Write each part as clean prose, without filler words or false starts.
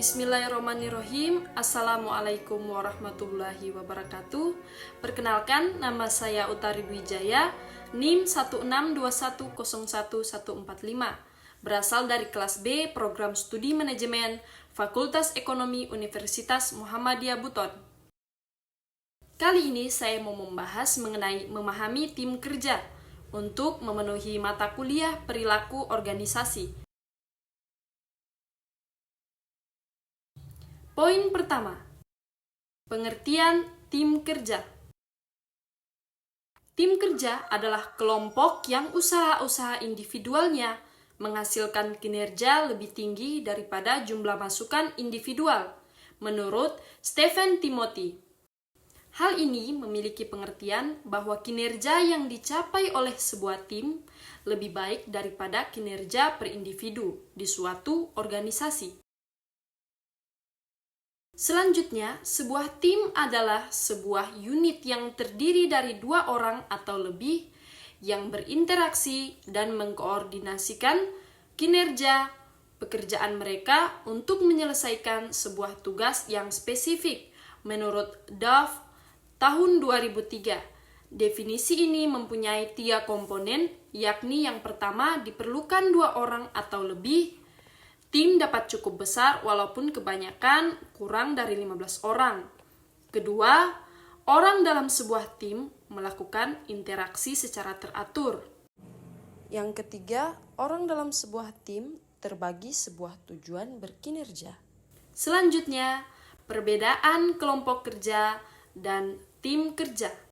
Bismillahirrahmanirrahim. Assalamualaikum warahmatullahi wabarakatuh. Perkenalkan, nama saya Utari Dwijaya, NIM 162101145, berasal dari kelas B Program Studi Manajemen Fakultas Ekonomi Universitas Muhammadiyah Buton. Kali ini saya mau membahas mengenai memahami tim kerja untuk memenuhi mata kuliah perilaku organisasi. Poin pertama, pengertian tim kerja. Tim kerja adalah kelompok yang usaha-usaha individualnya menghasilkan kinerja lebih tinggi daripada jumlah masukan individual, menurut Stephen Timothy. Hal ini memiliki pengertian bahwa kinerja yang dicapai oleh sebuah tim lebih baik daripada kinerja per individu di suatu organisasi. Selanjutnya, sebuah tim adalah sebuah unit yang terdiri dari 2 orang atau lebih yang berinteraksi dan mengkoordinasikan kinerja pekerjaan mereka untuk menyelesaikan sebuah tugas yang spesifik menurut Duff tahun 2003. Definisi ini mempunyai 3 komponen, yakni yang pertama diperlukan 2 orang atau lebih. Tim dapat cukup besar walaupun kebanyakan kurang dari 15 orang. Kedua, orang dalam sebuah tim melakukan interaksi secara teratur. Yang ketiga, orang dalam sebuah tim terbagi sebuah tujuan berkinerja. Selanjutnya, perbedaan kelompok kerja dan tim kerja.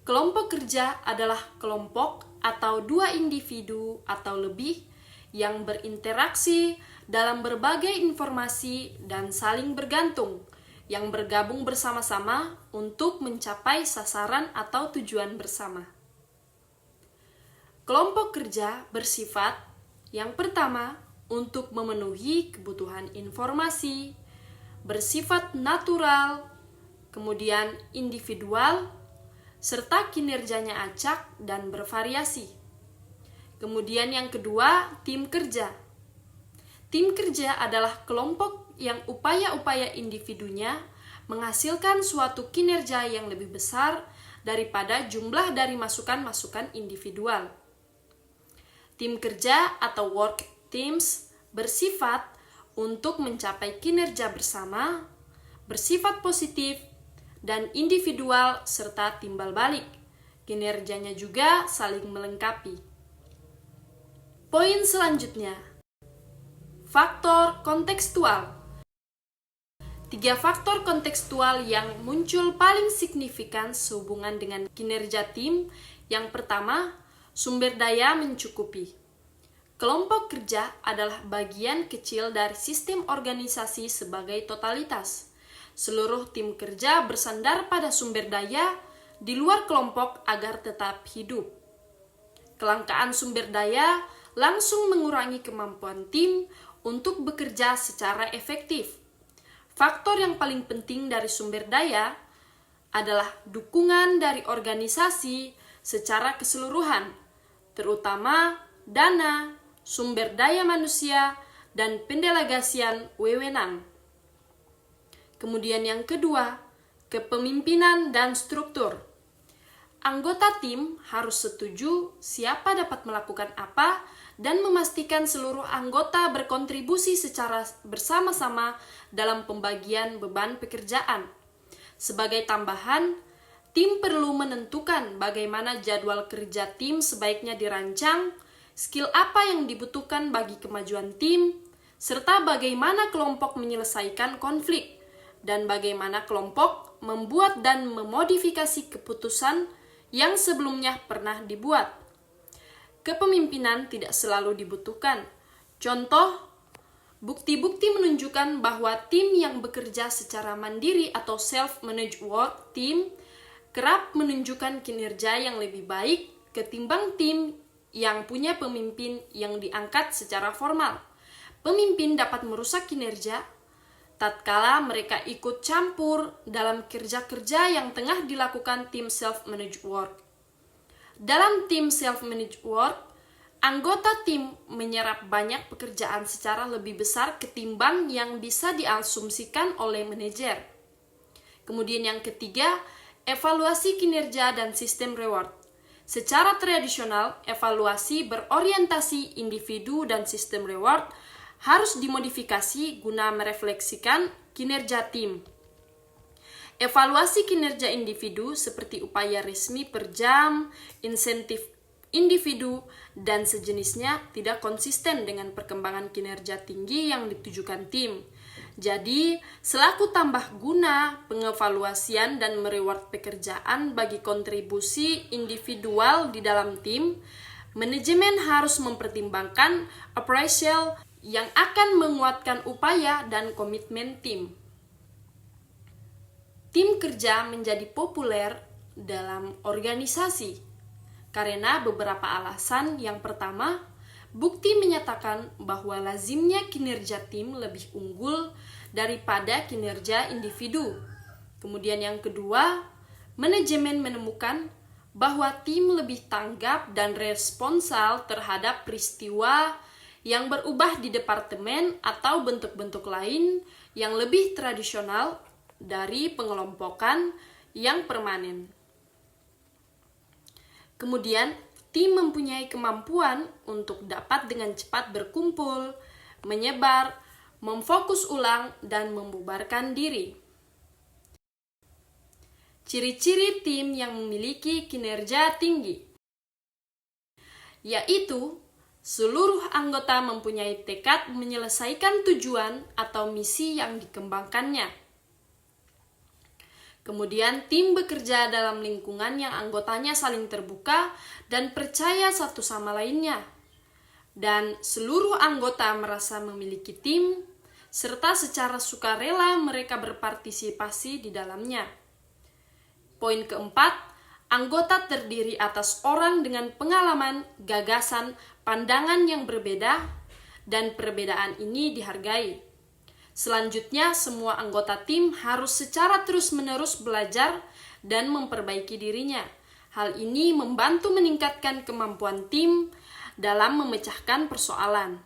Kelompok kerja adalah kelompok atau 2 individu atau lebih yang berinteraksi dalam berbagai informasi dan saling bergantung, yang bergabung bersama-sama untuk mencapai sasaran atau tujuan bersama. Kelompok kerja bersifat yang pertama untuk memenuhi kebutuhan informasi, bersifat natural, kemudian individual, serta kinerjanya acak dan bervariasi. Kemudian yang kedua, tim kerja. Tim kerja adalah kelompok yang upaya-upaya individunya menghasilkan suatu kinerja yang lebih besar daripada jumlah dari masukan-masukan individual. Tim kerja atau work teams bersifat untuk mencapai kinerja bersama, bersifat positif, dan individual serta timbal balik. Kinerjanya juga saling melengkapi. Poin selanjutnya, faktor kontekstual. 3 faktor kontekstual yang muncul paling signifikan sehubungan dengan kinerja tim. Yang pertama, sumber daya mencukupi. Kelompok kerja adalah bagian kecil dari sistem organisasi sebagai totalitas. Seluruh tim kerja bersandar pada sumber daya di luar kelompok agar tetap hidup. Kelangkaan sumber daya langsung mengurangi kemampuan tim untuk bekerja secara efektif. Faktor yang paling penting dari sumber daya adalah dukungan dari organisasi secara keseluruhan, terutama dana, sumber daya manusia, dan pendelegasian wewenang. Kemudian yang kedua, kepemimpinan dan struktur. Anggota tim harus setuju siapa dapat melakukan apa dan memastikan seluruh anggota berkontribusi secara bersama-sama dalam pembagian beban pekerjaan. Sebagai tambahan, tim perlu menentukan bagaimana jadwal kerja tim sebaiknya dirancang, skill apa yang dibutuhkan bagi kemajuan tim, serta bagaimana kelompok menyelesaikan konflik, dan bagaimana kelompok membuat dan memodifikasi keputusan yang sebelumnya pernah dibuat. Kepemimpinan tidak selalu dibutuhkan. Contoh, bukti-bukti menunjukkan bahwa tim yang bekerja secara mandiri atau self-managed work team kerap menunjukkan kinerja yang lebih baik ketimbang tim yang punya pemimpin yang diangkat secara formal. Pemimpin dapat merusak kinerja tatkala mereka ikut campur dalam kerja-kerja yang tengah dilakukan tim self-managed work. Dalam tim self-managed work, Anggota tim menyerap banyak pekerjaan secara lebih besar ketimbang yang bisa diasumsikan oleh manajer. Kemudian yang ketiga, evaluasi kinerja dan sistem reward. Secara tradisional, evaluasi berorientasi individu dan sistem reward harus dimodifikasi guna merefleksikan kinerja tim. Evaluasi kinerja individu seperti upaya resmi per jam, insentif individu, dan sejenisnya tidak konsisten dengan perkembangan kinerja tinggi yang ditujukan tim. Jadi, selaku tambah guna pengevaluasian dan mereward pekerjaan bagi kontribusi individual di dalam tim, manajemen harus mempertimbangkan appraisal yang akan menguatkan upaya dan komitmen tim. Tim kerja menjadi populer dalam organisasi karena beberapa alasan. Yang pertama, bukti menyatakan bahwa lazimnya kinerja tim lebih unggul daripada kinerja individu. Kemudian yang kedua, manajemen menemukan bahwa tim lebih tanggap dan responsal terhadap peristiwa yang berubah di departemen atau bentuk-bentuk lain yang lebih tradisional dari pengelompokan yang permanen. Kemudian, tim mempunyai kemampuan untuk dapat dengan cepat berkumpul, menyebar, memfokus ulang, dan membubarkan diri. Ciri-ciri tim yang memiliki kinerja tinggi, yaitu seluruh anggota mempunyai tekad menyelesaikan tujuan atau misi yang dikembangkannya. Kemudian tim bekerja dalam lingkungan yang anggotanya saling terbuka dan percaya satu sama lainnya. Dan seluruh anggota merasa memiliki tim, serta secara sukarela mereka berpartisipasi di dalamnya. Poin keempat, anggota terdiri atas orang dengan pengalaman, gagasan, pandangan yang berbeda, dan perbedaan ini dihargai. Selanjutnya, semua anggota tim harus secara terus-menerus belajar dan memperbaiki dirinya. Hal ini membantu meningkatkan kemampuan tim dalam memecahkan persoalan.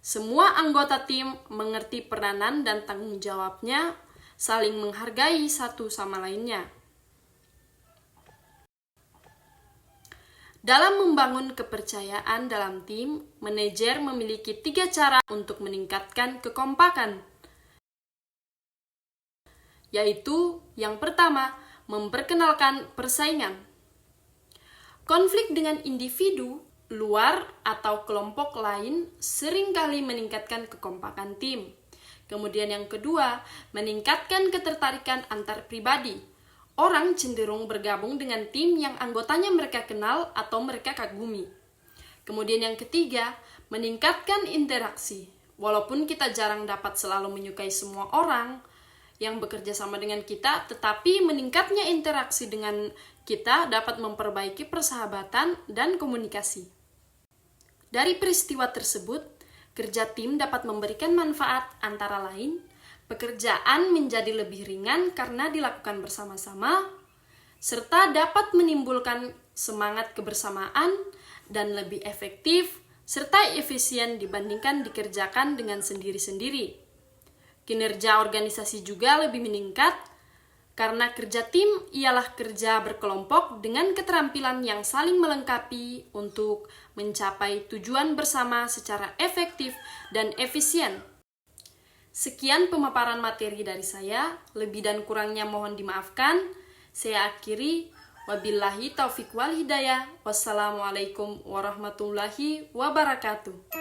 Semua anggota tim mengerti peranan dan tanggung jawabnya, saling menghargai satu sama lainnya. Dalam membangun kepercayaan dalam tim, manajer memiliki 3 cara untuk meningkatkan kekompakan. Yaitu, yang pertama, memperkenalkan persaingan. Konflik dengan individu, luar, atau kelompok lain seringkali meningkatkan kekompakan tim. Kemudian yang kedua, meningkatkan ketertarikan antar pribadi. Orang cenderung bergabung dengan tim yang anggotanya mereka kenal atau mereka kagumi. Kemudian yang ketiga, meningkatkan interaksi. Walaupun kita jarang dapat selalu menyukai semua orang yang bekerja sama dengan kita, tetapi meningkatnya interaksi dengan kita dapat memperbaiki persahabatan dan komunikasi. Dari peristiwa tersebut, kerja tim dapat memberikan manfaat antara lain, pekerjaan menjadi lebih ringan karena dilakukan bersama-sama, serta dapat menimbulkan semangat kebersamaan dan lebih efektif serta efisien dibandingkan dikerjakan dengan sendiri-sendiri. Kinerja organisasi juga lebih meningkat karena kerja tim ialah kerja berkelompok dengan keterampilan yang saling melengkapi untuk mencapai tujuan bersama secara efektif dan efisien. Sekian pemaparan materi dari saya, lebih dan kurangnya mohon dimaafkan. Saya akhiri, wabillahi taufiq wal hidayah. Wassalamualaikum warahmatullahi wabarakatuh.